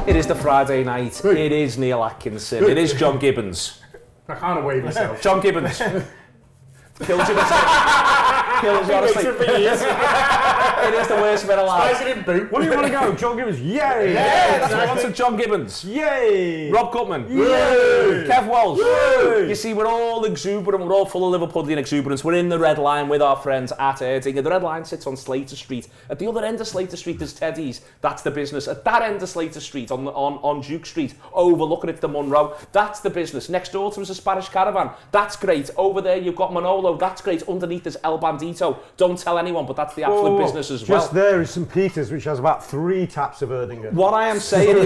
It is the Friday night. It is Neil Atkinson. It is John Gibbons. I can't away myself. John Gibbons. Kills you, kills you, honestly. It is the worst bit alive. Where do you want to go? John Gibbons, yay! Yeah, that's what I want. John Gibbons, yay! Rob Gutmann, yay! Kev Walsh, yay! You see, we're all exuberant, we're all full of Liverpoolian exuberance. We're in the Red Line with our friends at Erdinger. The Red Line sits on Slater Street. At the other end of Slater Street there's Teddy's. That's the business. At that end of Slater Street, on Duke Street, overlooking it to Monroe, that's the business. Next door to us a Spanish Caravan. That's great. Over there you've got Manolo. That's great. Underneath there's El Bandito. Don't tell anyone, but that's the absolute business as well. Just there is St. Peter's, which has about 3 taps of Erdinger. What I am saying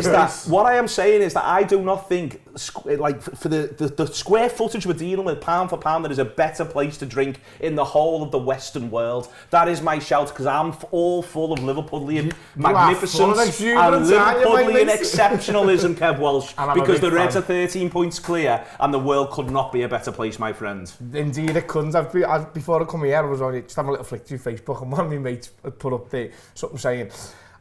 is that I do not think, like, for the square footage we're dealing with, pound for pound, there is a better place to drink in the whole of the Western world. That is my shout, because I'm all full of Liverpoolian magnificence and Liverpoolian exceptionalism, Kev Walsh, because the Reds are 13 points clear, and the world could not be a better place, my friend. Indeed, it couldn't. Before I come here, I was only just having a little flick through Facebook, and one of my mates had put up there something saying,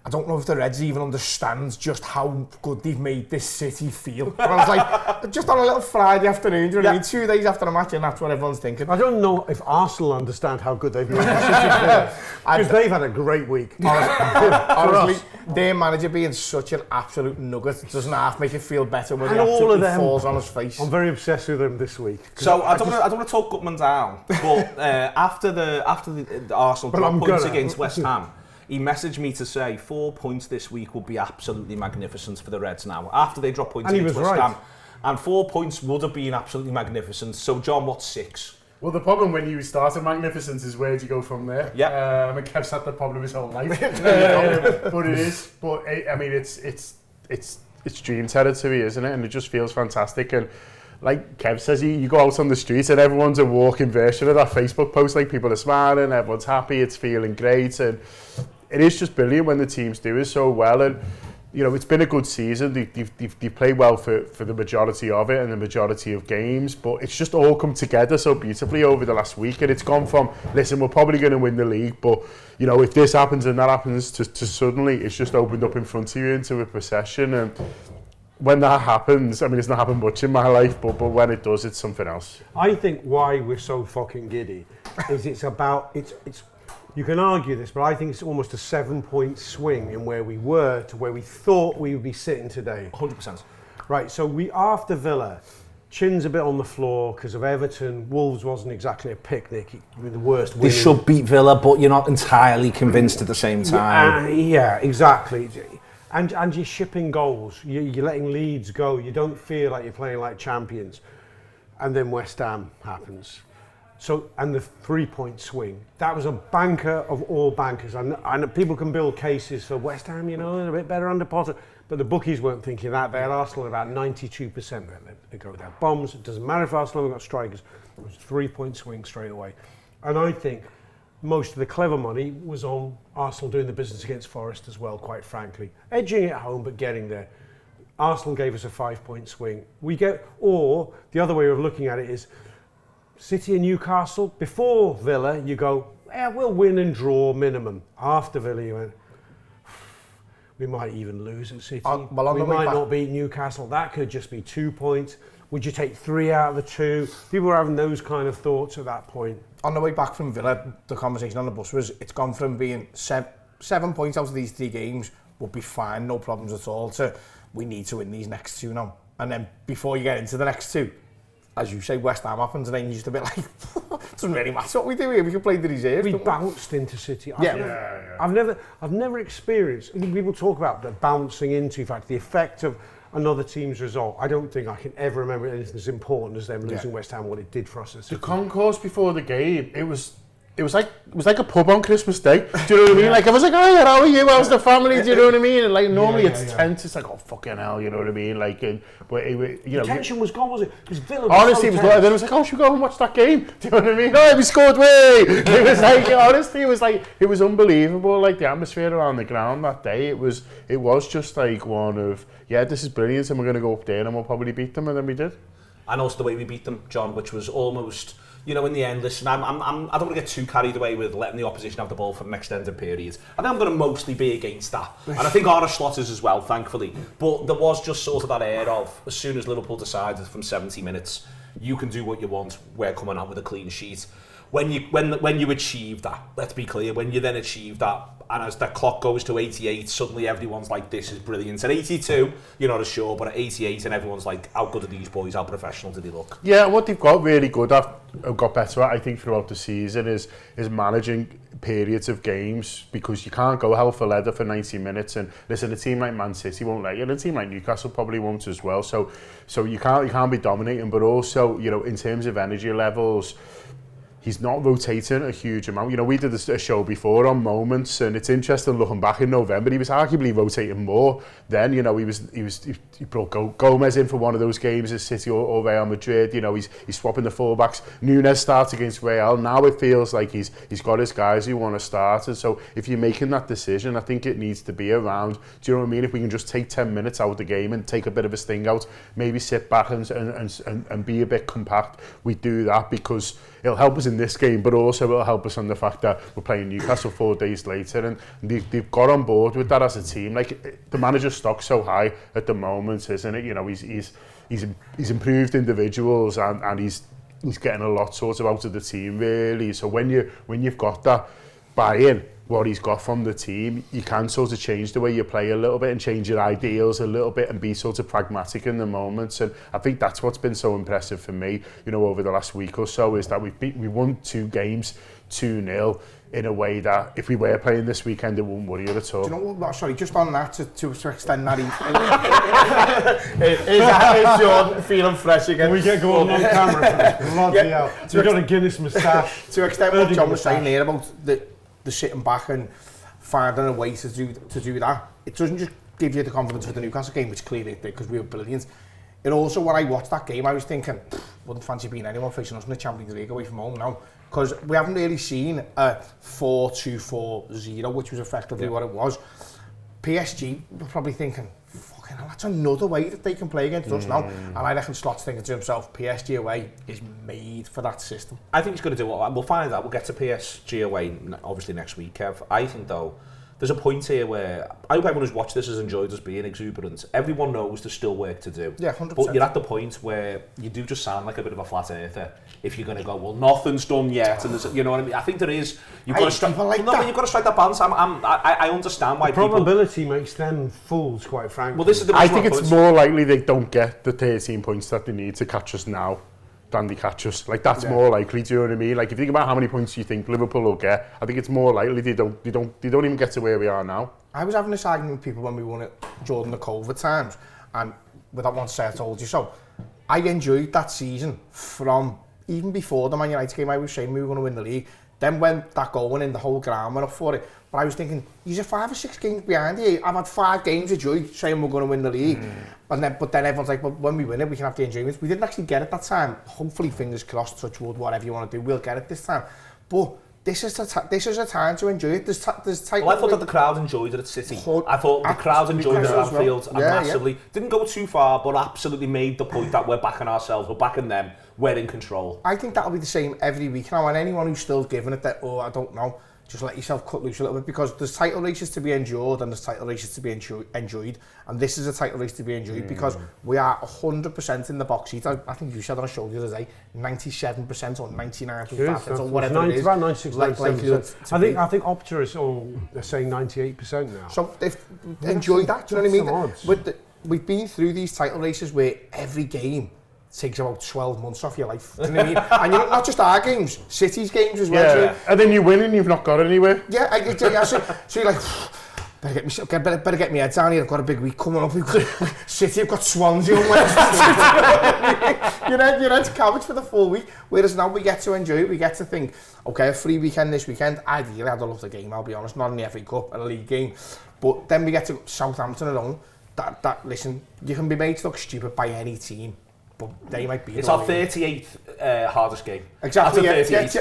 I don't know if the Reds even understand just how good they've made this city feel. And I was like, just on a little Friday afternoon, do you know what I mean? 2 days after the match, and that's what everyone's thinking. I don't know if Arsenal understand how good they've made this city feel, because they've had a great week. Honestly, their manager being such an absolute nugget doesn't half make it feel better when he absolutely falls on his face. I'm very obsessed with them this week. So I don't want to talk Gutmann down, but after the Arsenal drop points against West Ham, he messaged me to say 4 points this week would be absolutely magnificent for the Reds now. After they drop points against West Ham. And 4 points would have been absolutely magnificent. So, John, what's 6? Well, the problem when you start at magnificence is where do you go from there? Yeah. And Kev's had the problem his whole life. But it is. But I mean, it's dream territory, isn't it? And it just feels fantastic. And like Kev says, you go out on the streets and everyone's a walking version of that Facebook post. Like, people are smiling, everyone's happy, it's feeling great, and it is just brilliant when the teams do it so well. And you know, it's been a good season. They've played well for the majority of it and the majority of games, but it's just all come together so beautifully over the last week. And it's gone from, listen, we're probably going to win the league, but you know, if this happens and that happens, to suddenly it's just opened up in front of you into a procession. And when that happens, I mean, it's not happened much in my life, but when it does, it's something else. I think why we're so fucking giddy is it's you can argue this, but I think it's almost a 7-point swing in where we were to where we thought we would be sitting today. 100%. Right, so after Villa, chin's a bit on the floor because of Everton. Wolves wasn't exactly a picnic. The worst winning. They should beat Villa, but you're not entirely convinced at the same time. Yeah, exactly. And you're shipping goals. You're letting leads go. You don't feel like you're playing like champions. And then West Ham happens. So, and the 3-point swing, that was a banker of all bankers. And people can build cases for West Ham, you know, they're a bit better under Potter. But the bookies weren't thinking that. They had Arsenal at about 92%. They go with their bombs. It doesn't matter if Arsenal have got strikers. It was a 3-point swing straight away. And I think most of the clever money was on Arsenal doing the business against Forest as well, quite frankly. Edging it home, but getting there. Arsenal gave us a 5-point swing. Or the other way of looking at it is, City and Newcastle, before Villa, you go, we'll win and draw minimum. After Villa, you went, we might even lose at City. We might not beat Newcastle. That could just be 2 points. Would you take 3 out of the 2? People were having those kind of thoughts at that point. On the way back from Villa, the conversation on the bus was, it's gone from being 7 points out of these 3 games, we'll be fine, no problems at all, to we need to win these next 2 now. And then before you get into the next 2, as you say, West Ham happens, and then you're just a bit like, it doesn't really matter what we do here, we can play the reserves. We bounced into City. Yeah. I've never experienced, people talk about the bouncing into, in fact, the effect of another team's result. I don't think I can ever remember anything as important as them losing West Ham, what it did for us at City. The concourse before the game, it was like a pub on Christmas Day. Do you know what I mean? Like, I was like, oh, how are you? How's the family? Do you know what I mean? And like, normally it's tense. It's like, oh, fucking hell, you know what I mean? Like, but it, you know, the tension was gone, was it? Because Villa was honestly, it was like, then it was like, oh, should we go and watch that game? Do you know what I mean? No, we scored way. It was like, honestly, it was unbelievable. Like, the atmosphere around the ground that day, it was just like one of, yeah, this is brilliant, and we're going to go up there and we'll probably beat them, and then we did. And also the way we beat them, John, which was almost you know, in the end, listen, I don't want to get too carried away with letting the opposition have the ball for an extended period. I think I'm going to mostly be against that. And I think Arne Slot is as well, thankfully. But there was just sort of that air of, as soon as Liverpool decided from 70 minutes, you can do what you want, we're coming out with a clean sheet. When you achieve that, let's be clear, when you then achieve that, and as the clock goes to 88, suddenly everyone's like, this is brilliant. At 82, you're not as sure, but at 88, and everyone's like, how good are these boys, how professional do they look? Yeah, what they've got really good at, got better at, I think, throughout the season is managing periods of games, because you can't go hell for leather for 90 minutes. And listen, a team like Man City won't let you, and a team like Newcastle probably won't as well. So you can't be dominating, but also, you know, in terms of energy levels, he's not rotating a huge amount. You know, we did a show before on moments, and it's interesting looking back in November. He was arguably rotating more then. You know, he brought Gomez in for one of those games at City or Real Madrid. You know, he's swapping the fullbacks. Nunes starts against Real. Now it feels like he's got his guys who want to start. And so if you're making that decision, I think it needs to be around. Do you know what I mean? If we can just take 10 minutes out of the game and take a bit of a sting out, maybe sit back and be a bit compact, we do that, because it'll help us in this game, but also it'll help us on the fact that we're playing Newcastle 4 days later, and they've got on board with that as a team. Like, the manager's stock's so high at the moment, isn't it? You know, he's improved individuals, and he's getting a lot sort of out of the team, really. So when you've got that buy-in, what he's got from the team, you can sort of change the way you play a little bit and change your ideals a little bit and be sort of pragmatic in the moments. And I think that's what's been so impressive for me, you know, over the last week or so, is that we won 2 games 2-0 in a way that if we were playing this weekend, it wouldn't worry you at all. Do you know what? Sorry, just on that, to extend that. Is Jordan feeling fresh again? We get going on camera. We've got a Guinness moustache. To extend what John was saying there about the sitting back and finding a way to do that, it doesn't just give you the confidence for the Newcastle game, which clearly it did because we were brilliant. It also, when I watched that game, I was thinking, wouldn't fancy being anyone facing us in the Champions League away from home now, because we haven't really seen a 4-2-4-0, which was effectively what it was. PSG were probably thinking, fucking hell, that's another way that they can play against us now. And I reckon Slot's thinking to himself, PSG away is made for that system. I think he's going to do it. We'll find out. We'll get to PSG away, obviously, next week, Kev. I think, though, there's a point here where I hope everyone who's watched this has enjoyed us being exuberant. Everyone knows there's still work to do. Yeah, 100%. But you're at the point where you do just sound like a bit of a flat earther if you're going to go, well, nothing's done yet. And there's, you know what I mean? I think there is. You've got to strike. You've got to strike that balance. I understand why probability makes them fools, quite frankly. Well, this is the I think it's more likely they don't get the 13 points that they need to catch us now than they catch us. Like, that's more likely, do you know what I mean? Like, if you think about how many points you think Liverpool will get, I think it's more likely they don't even get to where we are now. I was having this argument with people when we won it during the COVID times, and without wanting to say I told you so, I enjoyed that season from even before the Man United game. I was saying we were going to win the league. Then when that goal went in, the whole ground went up for it. But I was thinking, you're 5 or 6 games behind you. I've had 5 games of joy saying we're going to win the league. But then everyone's like, well, when we win it, we can have the enjoyment. We didn't actually get it that time. Hopefully, fingers crossed, touch wood, whatever you want to do, we'll get it this time. But this is a time to enjoy it. There's well, I thought that the crowd enjoyed it at City. I thought the crowd enjoyed it at Anfield massively. Didn't go too far, but absolutely made the point that we're backing ourselves, we're backing them, we're in control. I think that'll be the same every week now, and anyone who's still giving it that, oh, I don't know, just let yourself cut loose a little bit, because there's title races to be endured and there's title races to be enjoyed, and this is a title race to be enjoyed because we are 100% in the box seat. I think you said on a show the other day, 97% or 99% or whatever it is. About 96%. I think Opta is they're saying 98% now. So they've enjoyed that, do you know what I mean? We've been through these title races where every game takes about 12 months off your life. Do you know what I mean? And you're not just our games, City's games as well. Yeah, and then you win and you've not got anywhere. Yeah, so you're like, better get me head down here. I've got a big week coming up. City have got Swansea on Wednesday. You're head's cabbage for the full week. Whereas now we get to enjoy it. We get to think, okay, a free weekend this weekend. Ideally, I'd love the game, I'll be honest. Not in the FA Cup, a league game. But then we get to Southampton at home. Listen, you can be made to look stupid by any team, but they might be. It's our 38th hardest game. Exactly,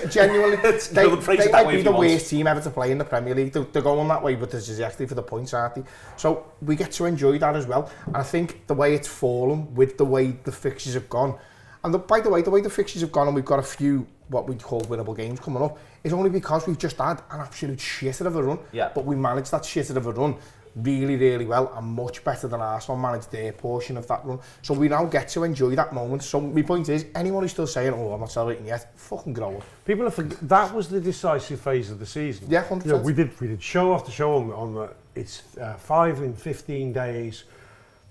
genuinely. they might be the worst team ever to play in the Premier League. They're going that way, but this is actually for the points, aren't they? So we get to enjoy that as well. And I think the way it's fallen, with the way the fixtures have gone, And by the way the fixtures have gone, and we've got a few what we'd call winnable games coming up, is only because we've just had an absolute shitter of a run. Yeah. But we managed that shitter of a run really, really well, and much better than Arsenal managed their portion of that run. So we now get to enjoy that moment. So my point is, anyone who's still saying, oh, I'm not celebrating yet, fucking grow up. People are that was the decisive phase of the season. Yeah, 100%. You know, we did show after show on the, it's 5 in 15 days.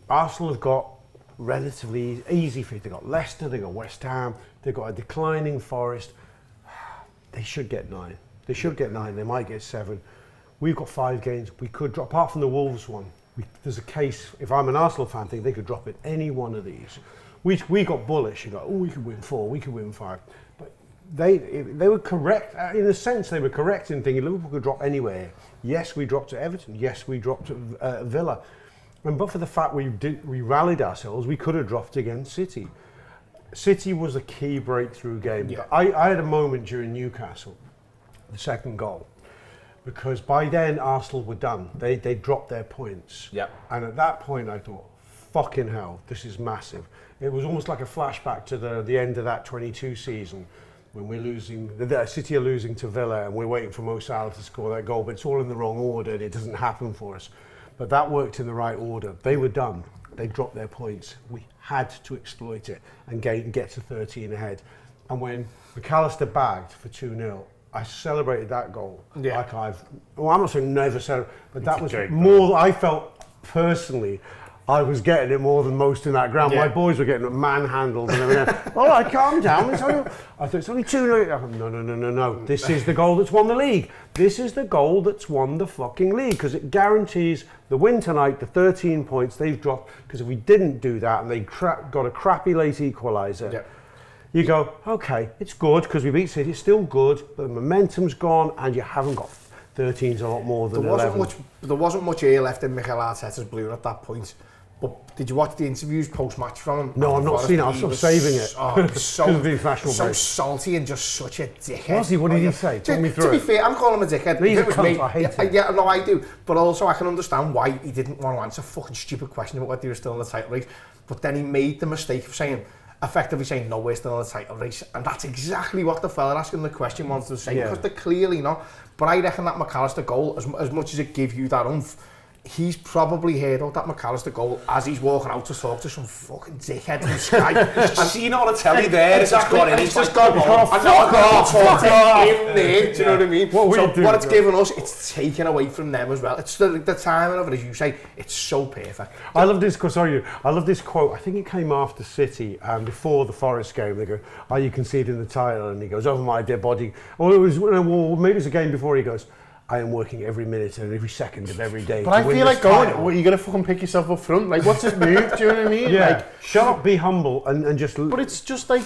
Arsenal have got relatively easy feat. They've got Leicester, they've got West Ham, they've got a declining Forest. They should get 9. They should get 9, they might get 7. We've got 5 games. We could drop, apart from the Wolves one. There's a case, if I'm an Arsenal fan, I think they could drop it any one of these. We got bullish. You go, oh, we could win 4, we could win 5. But they were correct, in a sense, they were correct in thinking Liverpool could drop anywhere. Yes, we dropped to Everton. Yes, we dropped to Villa. And but for the fact we rallied ourselves, we could have dropped against City. City was a key breakthrough game. Yeah. I had a moment during Newcastle, the second goal. Because by then Arsenal were done. They dropped their points. Yeah. And at that point I thought, fucking hell, this is massive. It was almost like a flashback to the end of that 22 season when we're losing, the City are losing to Villa and we're waiting for Mo Salah to score that goal, but it's all in the wrong order and it doesn't happen for us. But that worked in the right order. They were done. They dropped their points. We had to exploit it and get to 13 ahead. And when McAllister bagged for 2-0, I celebrated that goal like I'm not saying never celebrate, but that was more, I felt personally, I was getting it more than most in that ground. My boys were getting it manhandled and everything. All right, calm down. I thought it's only 2-0. No. This is the goal that's won the league. This is the goal that's won the fucking league because it guarantees the win tonight, the 13 points they've dropped. Because if we didn't do that and they got a crappy late equaliser, you go, okay, it's good because we beat City, it's still good, but the momentum's gone and you haven't got 13's a lot more than 11. There wasn't much air left in Mikel Arteta's balloon at that point. But did you watch the interviews post-match from him? No, I've not seen it. I'm sort of saving it. So salty and just such a dickhead. Was he? What did he say? Talk me through to be fair, I'm calling him a dickhead. He's a cunt, I hate him. Yeah, no, I do. But also I can understand why he didn't want to answer fucking stupid questions about whether he was still in the title race. But then he made the mistake of effectively saying, no, we're still in the title race. And that's exactly what the fella asking the question wanted to say, because they're clearly not. But I reckon that McAllister goal, as much as it gave you that oomph, he's probably heard out that McAllister goal as he's walking out to talk to some fucking dickhead in the sky. I've seen it on the telly there, it's just gone in, he's just gone, fuck off in there, do you know what I mean? What it's given us, it's taken away from them as well. It's the timing of it, as you say, it's so perfect. I love this quote, I think it came after City, before the Forest game. They go, are you conceding the title? And he goes, over my dead body. Or maybe it was a game before, he goes, I am working every minute and every second of every day. But I feel like going, well, you're going to fucking pick yourself up front. Like, what's his move? Do you know what I mean? Yeah. Like, shut up, be humble, and just. But it's just like,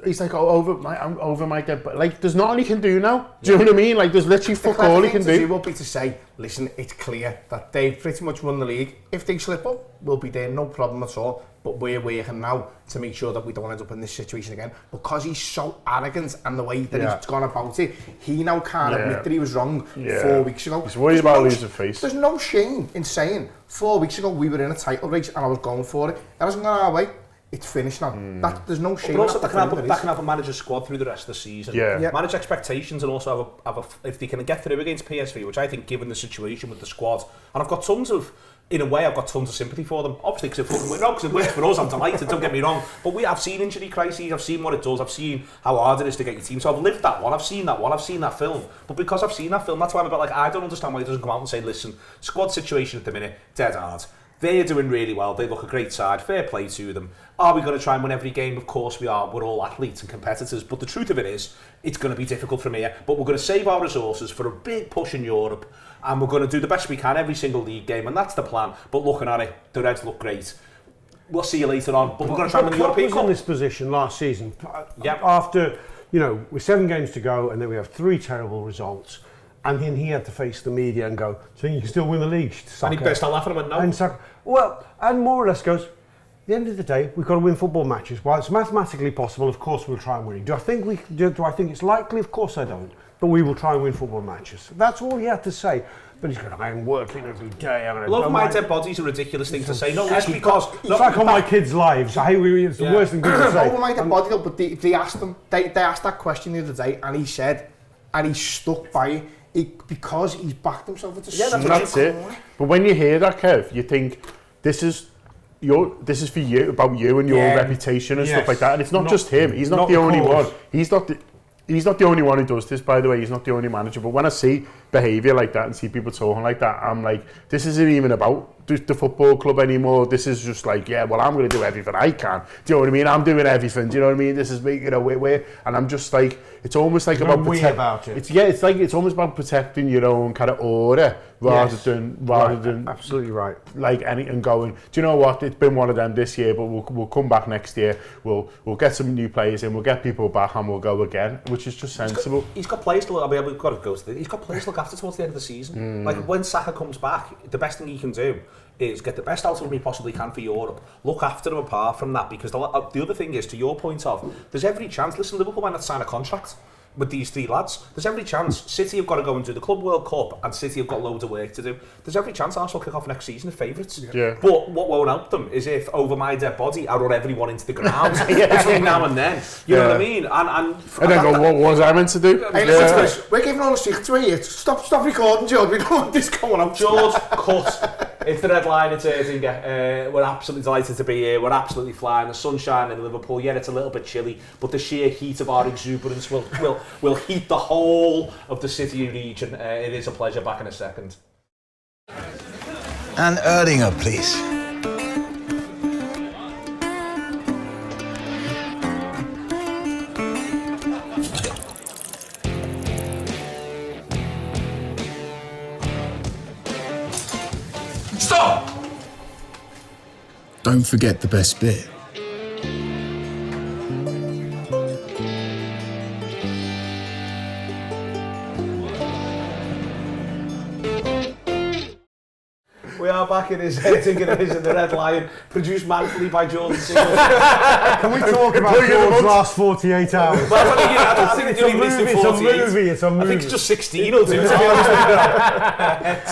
he's like, I'm over my dead. But like, there's nothing he can do now. Do you know what I mean? Like, there's literally fuck all he can do. Will be to say, listen, it's clear that they've pretty much won the league. If they slip up, we'll be there, no problem at all. But we're working now to make sure that we don't end up in this situation again. Because he's so arrogant and the way that he's gone about it, he now can't admit that he was wrong 4 weeks ago. He's worried about losing face. There's no shame in saying 4 weeks ago we were in a title race and I was going for it. That hasn't gone our way. It's finished now. There's no shame. But also that can help a manager's squad through the rest of the season. Manage expectations and also have a if they can get through against PSV, which I think, given the situation with the squad, and I've got tons of sympathy for them. Obviously, because it works for us, I'm delighted, don't get me wrong. But I've seen injury crises, I've seen what it does, I've seen how hard it is to get your team. So I've lived that one, I've seen that film. But because I've seen that film, that's why I'm a bit like, I don't understand why he doesn't come out and say, listen, squad situation at the minute, dead hard. They're doing really well, they look a great side, fair play to them. Are we going to try and win every game? Of course we are, we're all athletes and competitors, but the truth of it is, it's going to be difficult from here, but we're going to save our resources for a big push in Europe, and we're going to do the best we can every single league game, and that's the plan. But looking at it, the Reds look great. We'll see you later on, but we're going to try and win the European Cup. Klopp was in this position last season, after, with 7 games to go, and then we have 3 terrible results. And then he had to face the media and go, so you can still win the league, sucker. And he burst out laughing and went, no. And more or less goes, at the end of the day, we've got to win football matches. While it's mathematically possible, of course we'll try and win. Do I think it's likely? Of course I don't. But we will try and win football matches. That's all he had to say. But he's going, I'm working every day. Love my dead body's a ridiculous thing to say. No, it's because... It's like on my kids' lives. It's the worst thing people say. Over my dead body, though, but they asked him, they asked that question the other day, and he said, and he stuck by it because he's backed himself into that's it. But when you hear that, Kev, you think, this is for you, about you and your reputation and stuff like that. And it's not just him. He's not the only one. He's not the only one who does this, by the way. He's not the only manager. But when I see behaviour like that and see people talking like that, I'm like, this isn't even about the football club anymore. This is just like, yeah, well, I'm going to do everything I can. Do you know what I mean? I'm doing everything. Do you know what I mean? This is me, you know, where, and I'm just like, it's almost like about it's almost about protecting your own kind of order rather than absolutely right. Like anything going, do you know what? It's been one of them this year, but we'll come back next year. We'll get some new players in. We'll get people back and we'll go again, which is just sensible. He's got players to look. I mean, we've got to go to this. He's got players to look after towards the end of the season. Like when Saka comes back, the best thing he can do is get the best out of him he possibly can for Europe. Look after him apart from that, because the other thing is, to your point of, there's every chance, listen, Liverpool might not sign a contract with these three lads. There's every chance City have got to go and do the Club World Cup, and City have got loads of work to do. There's every chance Arsenal kick off next season as favourites. Yeah. But what won't help them is if, over my dead body, I run everyone into the ground between now and then. You know what I mean? And then go, what was I meant to do? Hey, listen to this. We're giving all the secrets away here. Stop recording, George. We don't want this going out. George, cut. It's the red line, it's Erdinger. We're absolutely delighted to be here. We're absolutely flying. The sunshine in Liverpool. Yeah, it's a little bit chilly, but the sheer heat of our exuberance will heat the whole of the city region. It is a pleasure. Back in a second. And Erdinger, please. Stop! Don't forget the best bit. We are back in his Erdinger is in the Red Lion, produced manfully by Jordan Siegel. Can we talk about George's last 48 hours? Well, I think it's a movie. It's a movie. I think it's just 16 or 2, to be honest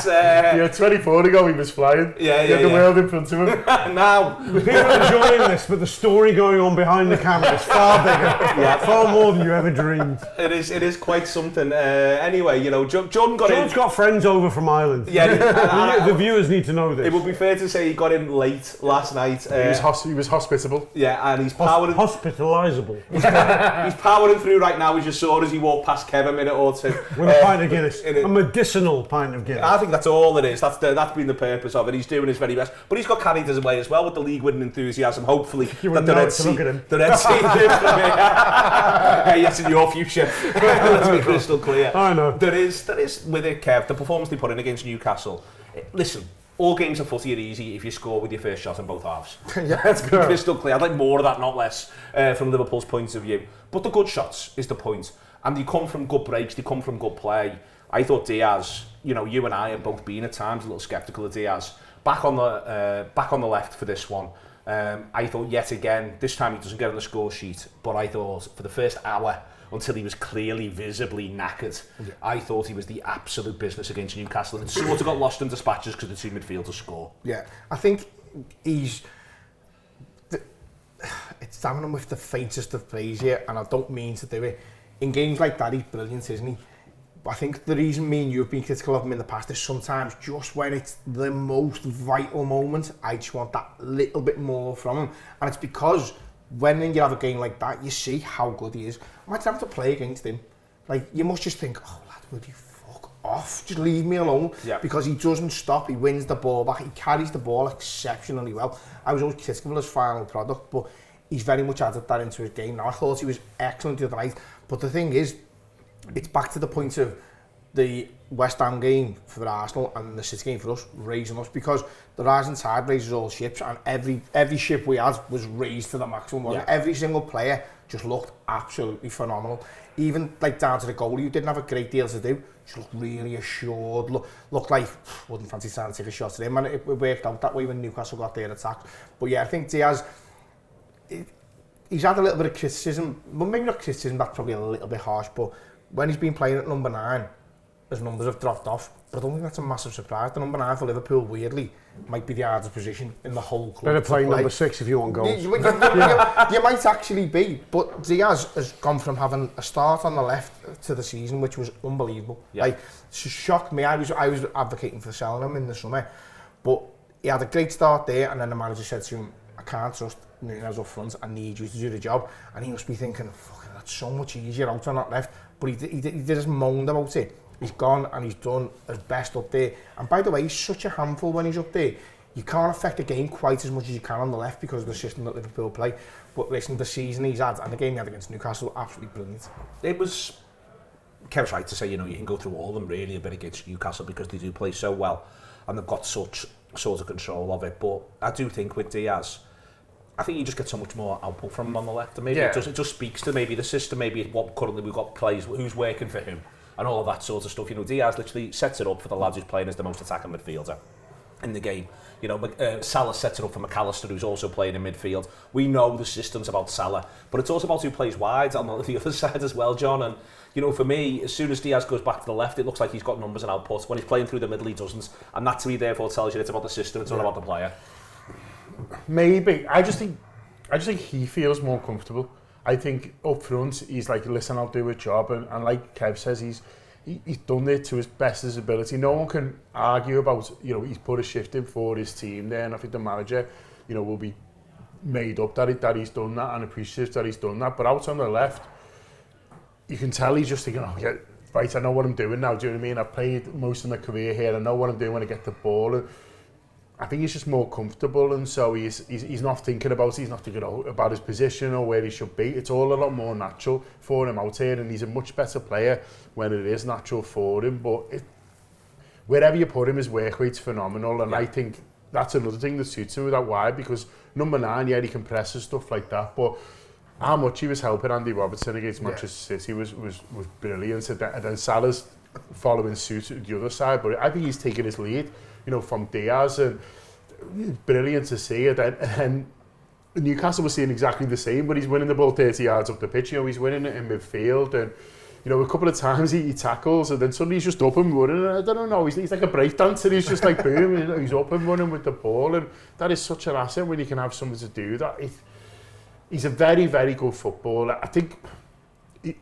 with you. Yeah, 24 ago he was flying. He had the world in front of him. Now, people are enjoying this, but the story going on behind the camera is far bigger. Far more than you ever dreamed. It is quite something. Anyway, you know, John got friends over from Ireland. Yeah, the viewers need to know this. It would be fair to say he got in late last night. He was hospitable. Yeah, and he's powering. Hospitalisable. He's powering through right now, as you saw as he walked past Kev a minute or two. With a pint of Guinness. A medicinal pint of Guinness. I think that's all it is. That's been the purpose of it. He's doing his very best. But he's got carried his way as well with the league winning enthusiasm. Hopefully, that the Red Sea. Look at him. The Red Sea did for me. Hey, that's in your future. Let's be crystal clear. I know. There is with it, Kev, the performance they put in against Newcastle. Listen, all games of footy are easy if you score with your first shot in both halves. Yeah, that's crystal clear. I'd like more of that, not less, from Liverpool's point of view. But the good shots is the point. And they come from good breaks, they come from good play. I thought Diaz, you know, you and I have both been at times a little sceptical of Diaz. Back on the left for this one. I thought yet again, this time he doesn't get on the score sheet, but I thought for the first hour, until he was clearly, visibly knackered, I thought he was the absolute business against Newcastle, and sort of got lost in dispatches because the two midfielders score. Yeah, I think it's damning him with the faintest of praise here, and I don't mean to do it. In games like that, he's brilliant, isn't he? But I think the reason me and you have been critical of him in the past is sometimes just when it's the most vital moment, I just want that little bit more from him. And it's because when you have a game like that, you see how good he is. Imagine having to play against him. Like, you must just think, oh, lad, would you fuck off? Just leave me alone. Yeah. Because he doesn't stop, he wins the ball back, he carries the ball exceptionally well. I was always critical of his final product, but he's very much added that into his game now. I thought he was excellent the other night. But the thing is, it's back to the point of the West Ham game for Arsenal and the City game for us, raising us, because the rising tide raises all ships, and every ship we had was raised to the maximum. Yeah. Every single player just looked absolutely phenomenal. Even like down to the goalie, who didn't have a great deal to do, just looked really assured, looked like, wouldn't fancy trying to take a shot at him, and it worked out that way when Newcastle got their attack. But yeah, I think Diaz, he's had a little bit of criticism, but maybe not criticism, that's probably a little bit harsh, but when he's been playing at number 9, his numbers have dropped off. but I don't think that's a massive surprise. The number 9 for Liverpool, weirdly, might be the hardest position in the whole club. Better play number 6 if you want goals. You might actually be, but Diaz has gone from having a start on the left to the season, which was unbelievable. Yeah. Like, it shocked me. I was advocating for selling him in the summer, but he had a great start there, and then the manager said to him, I can't trust Nunez up front, I need you to do the job. And he must be thinking, fucking, that's so much easier out on that left. But he just moaned about it. He's gone and he's done his best up there. And by the way, he's such a handful when he's up there. You can't affect the game quite as much as you can on the left because of the system that Liverpool play. But listen, the season he's had and the game he had against Newcastle, absolutely brilliant. It was... Kev's right to say, you know, you can go through all of them really a bit against Newcastle because they do play so well and they've got such sort of control of it. But I do think with Diaz, I think you just get so much more output from him on the left, and maybe it just speaks to maybe the system, maybe what currently we've got plays, who's working for him, and all of that sort of stuff. You know, Diaz literally sets it up for the lads who's playing as the most attacking midfielder in the game. You know, Salah sets it up for McAllister, who's also playing in midfield. We know the system's about Salah, but it's also about who plays wide on the other side as well, John. And, you know, for me, as soon as Diaz goes back to the left, it looks like he's got numbers and output. When he's playing through the middle, he doesn't. And that, to me, therefore, tells you it's about the system, it's not about the player. Maybe. I just think he feels more comfortable. I think up front, he's like, listen, I'll do a job. And like Kev says, he's done it to his best of his ability. No one can argue about, you know, he's put a shift in for his team there. And I think the manager, you know, will be made up that he's done that and appreciative that he's done that. But out on the left, you can tell he's just thinking, oh, yeah, right, I know what I'm doing now. Do you know what I mean? I've played most of my career here. I know what I'm doing when I get the ball. And I think he's just more comfortable, and so he's not thinking about it. He's not thinking about his position or where he should be. It's all a lot more natural for him out here, and he's a much better player when it is natural for him. But wherever you put him, his work rate's phenomenal, and I think that's another thing that suits him with that wide, because number 9, yeah, he can press and stuff like that, but how much he was helping Andy Robertson against Manchester City was brilliant. And then Salah's following suit at the other side, but I think he's taking his lead, you know, from Diaz, and brilliant to see it. And Newcastle was seeing exactly the same, but he's winning the ball 30 yards up the pitch. You know, he's winning it in midfield, and you know, a couple of times he tackles, and then suddenly he's just up and running. And I don't know, he's like a break dancer. He's just like boom, he's up and running with the ball, and that is such an asset when you can have somebody to do that. He's a very, very good footballer. I think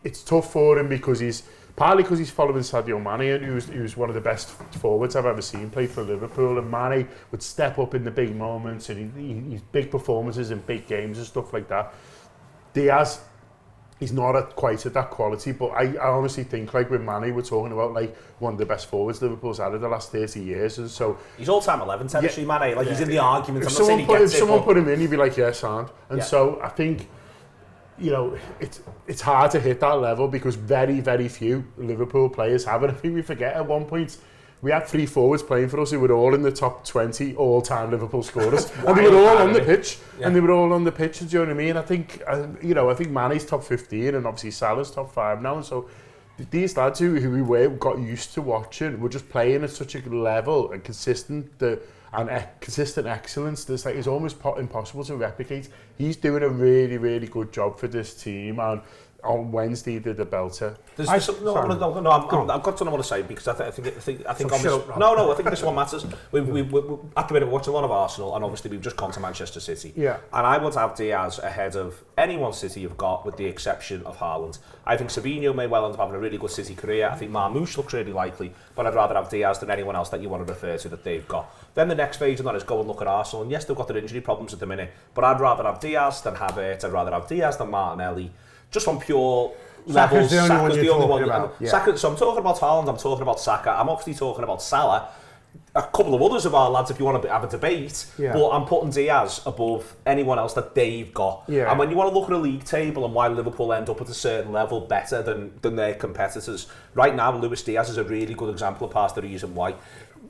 it's tough for him because he's following Sadio Mane, who's one of the best forwards I've ever seen play for Liverpool. And Mane would step up in the big moments, and he's big performances in big games and stuff like that. Diaz, he's not quite at that quality, but I honestly think, like with Mane, we're talking about like one of the best forwards Liverpool's had in the last 30 years, and so he's all-time 11 territory, Mane. Like he's in the argument. If someone put him in, he'd be like, yeah, sound. And so I think, you know, it's hard to hit that level because very, very few Liverpool players have it. I think we forget at one point we had 3 forwards playing for us who were all in the top 20 all-time Liverpool scorers, and they were all on the pitch. And they were all on the pitch. Do you know what I mean? I think, you know, I think Mane's top 15, and obviously Salah's top 5 now. And so these lads who we got used to watching were just playing at such a level and consistent excellence. There's like, it's almost impossible to replicate. He's doing a really, really good job for this team, and on Wednesday he did a belter. I've got to know what to say, because I think on this, I think this one matters. We at the minute watch a lot of Arsenal, and obviously we've just gone to Manchester City. Yeah. And I would have Diaz ahead of anyone City have got, with the exception of Haaland. I think Savinho may well end up having a really good City career. I think Marmoush looks really likely, but I'd rather have Diaz than anyone else that you want to refer to that they've got. Then the next phase of that is go and look at Arsenal, and yes, they've got their injury problems at the minute, but I'd rather have Diaz than Havertz. I'd rather have Diaz than Martinelli. Just on pure levels, Saka's the only one. Saka, so I'm talking about Haaland, I'm talking about Saka, I'm obviously talking about Salah. A couple of others of our lads, if you want to have a debate, but I'm putting Diaz above anyone else that they've got. Yeah. And when you want to look at a league table and why Liverpool end up at a certain level better than their competitors, right now Luis Diaz is a really good example of part of the reason why.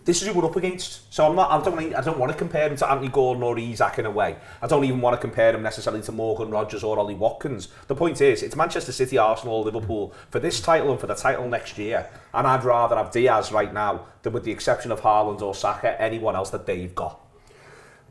This is who we're up against. So I don't want to compare him to Anthony Gordon or Isak in a way. I don't even want to compare him necessarily to Morgan Rogers or Ollie Watkins. The point is, it's Manchester City, Arsenal, Liverpool for this title and for the title next year. And I'd rather have Diaz right now than, with the exception of Haaland or Saka, anyone else that they've got.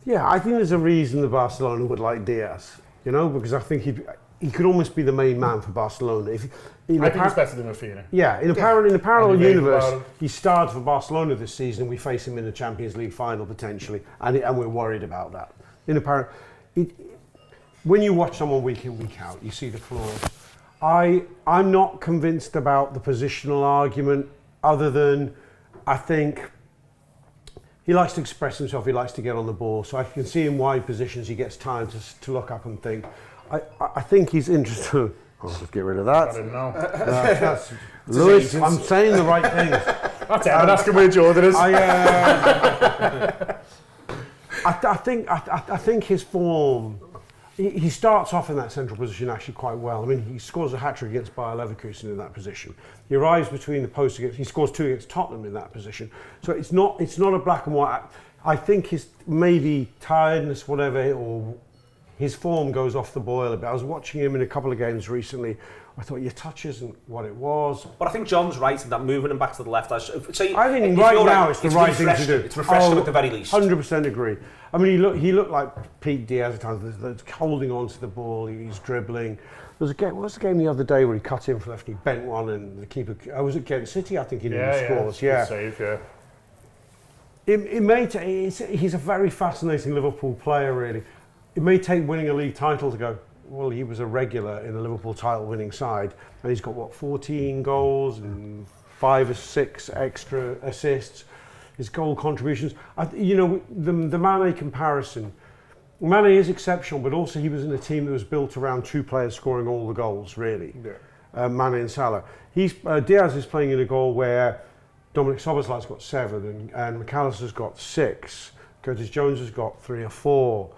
Yeah, I think there's a reason that Barcelona would like Diaz, you know, because I think he could almost be the main man for Barcelona. I think he's better than Rafinha. Yeah, in a parallel universe, about he started for Barcelona this season. We face him in the Champions League final potentially, and we're worried about that. When you watch someone week in, week out, you see the flaws. I'm not convinced about the positional argument, other than I think he likes to express himself, he likes to get on the ball, so I can see in wide positions he gets time to look up and think. I think he's interested. Oh, let's get rid of that. I didn't know. That's Lewis, I'm saying the right things. That's Evan asking where Jordan is. I think his form. He starts off in that central position actually quite well. I mean, he scores a hat-trick against Bayer Leverkusen in that position. He arrives between the posts he scores 2 against Tottenham in that position. So it's not a black and white. I think his maybe tiredness, whatever, or his form goes off the boil a bit. I was watching him in a couple of games recently. I thought your touch isn't what it was. But I think John's right in that moving him back to the left. I think right now it's the right thing to do. It's refreshing at the very least. 100% agree. I mean, he looked like Pete Diaz at times, holding on to the ball, he's dribbling. There was a game, what was the game the other day where he cut in for left, he bent one and the keeper, was it Kent City? I think he nearly scores. Yeah, save, yeah. He's a very fascinating Liverpool player, really. It may take winning a league title to go, well, he was a regular in a Liverpool title-winning side, and he's got, 14 goals and 5 or 6 extra assists. His goal contributions. The Mane comparison. Mane is exceptional, but also he was in a team that was built around 2 players scoring all the goals, really. Yeah. Mane and Salah. Diaz is playing in a goal where Dominic Szoboszlai's got 7 and McAllister's got 6. Curtis Jones has got 3 or 4.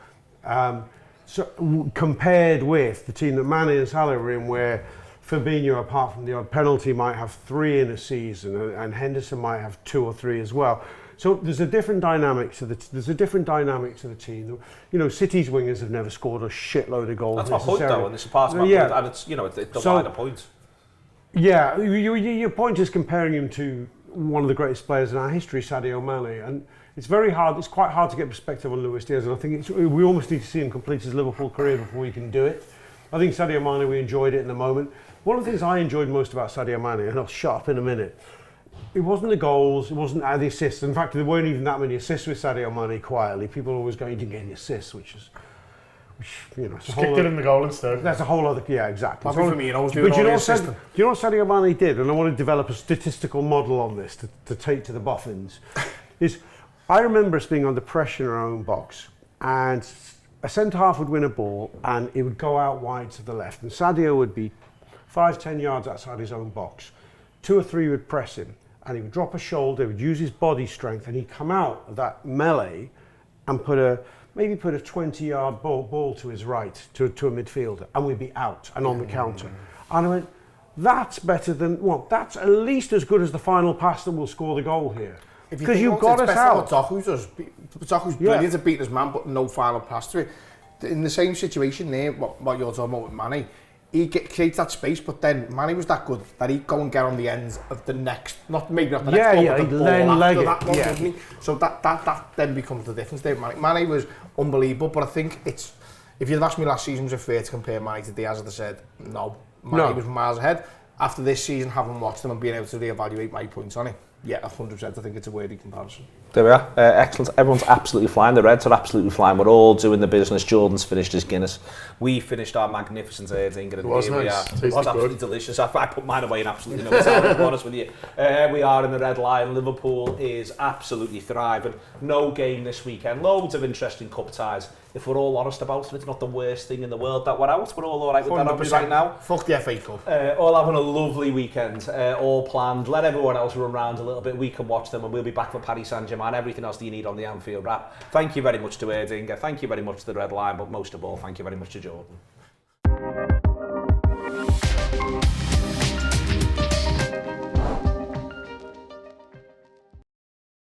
So compared with the team that Mane and Salah were in, where Fabinho, apart from the odd penalty, might have 3 in a season, and Henderson might have 2 or 3 as well. So there's a different dynamic to the team. City's wingers have never scored a shitload of goals. That's my point, though, and it's a part of my point, and it's the wider point. Yeah, your point is comparing him to one of the greatest players in our history, Sadio Mane, and it's very hard. It's quite hard to get perspective on Luis Diaz, and I think we almost need to see him complete his Liverpool career before we can do it. I think Sadio Mane, we enjoyed it in the moment. One of the things I enjoyed most about Sadio Mane, and I'll shut up in a minute, it wasn't the goals, it wasn't the assists. In fact, there weren't even that many assists with Sadio Mane, quietly. People are always going, he didn't get any assists, which just kicked it in the goal instead. That's a whole other, yeah, exactly. But do you know what Sadio Mane did? And I want to develop a statistical model on this to take to the boffins. I remember us being under pressure in our own box, and a centre-half would win a ball, and it would go out wide to the left, and Sadio would be 5-10 yards outside his own box. 2 or 3 would press him, and he would drop a shoulder, he would use his body strength, and he'd come out of that melee and put a 20-yard ball to his right, to a midfielder, and we'd be out and on the counter. And I went, that's better than, that's at least as good as the final pass that will score the goal here. Because you got us out. Doku's brilliant at beating his man, but no final pass to it. In the same situation there, what you're talking about with Mane, he creates that space, but then Mane was that good that he'd go and get on the ends of the next, not the next ball, but the ball after that one, wouldn't he? So that then becomes the difference there. Mane was unbelievable, but I think if you'd asked me last season, was it fair to compare Mane to Diaz? I'd have said no. Mane was miles ahead. After this season, having watched him and being able to reevaluate my points on it, yeah, 100%. I think it's a worthy comparison. There we are. Excellent. Everyone's absolutely flying. The Reds are absolutely flying. We're all doing the business. Jordan's finished his Guinness. We finished our magnificent Erdinger. It was nice. It was absolutely delicious. I put mine away in absolutely no time, to be honest with you. We are in the Red Lion. Liverpool is absolutely thriving. No game this weekend. Loads of interesting cup ties. If we're all honest about it, it's not the worst thing in the world that we're out. We're all right with that right now. Fuck the FA Cup. All having a lovely weekend. All planned. Let everyone else run around a little bit. We can watch them, and we'll be back for Paris Saint-Germain. Everything else that you need on the Anfield Wrap. Thank you very much to Erdinger. Thank you very much to the Red Lion, but most of all, thank you very much to Jordan.